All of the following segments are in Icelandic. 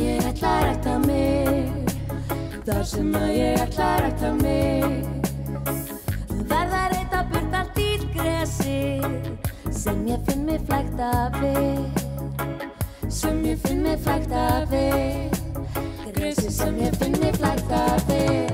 ég ætla að rækta mig, þar sem að ég ætla að rækta mig. Verða að reyta burt allt illgresið sem ég finn mig flækta við, sem ég finn mig flækta við, gresið sem ég finn mig flækta við.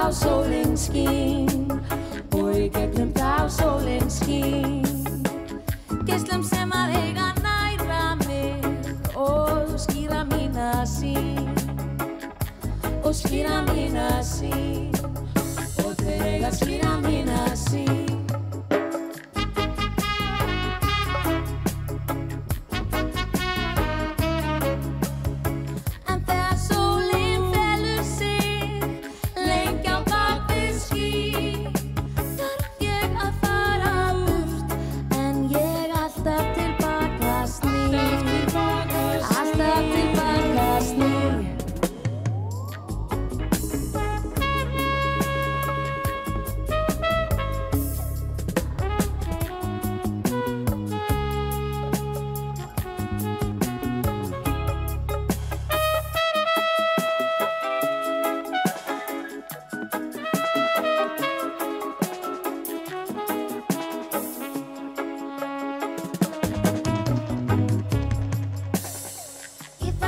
Sólin skín og í gegnum þá sólin skín, geislum sem að eiga næra mig og skýra mína sýn, og skýra mína sýn, og þeir eiga skýra mína sýn.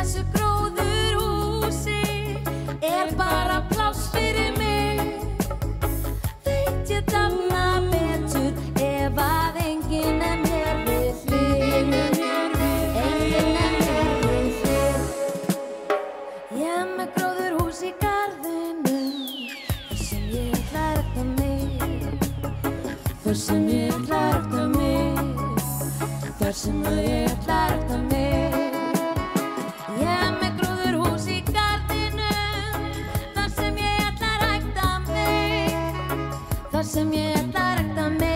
Þessu gróðurhúsi bara pláss fyrir mig, veit ég þarna betur ef að enginn mér við hlið, enginn mér við hlið. Ég með gróðurhús í garðinum, þar sem ég ætla að rækta mig, þar sem ég ætla að rækta mig, þar sem ég ætla að rækta mig. Ég með gróðurhús í garðinum, þar sem ég ætla að rækta mig, þar sem ég ætla að rækta mig.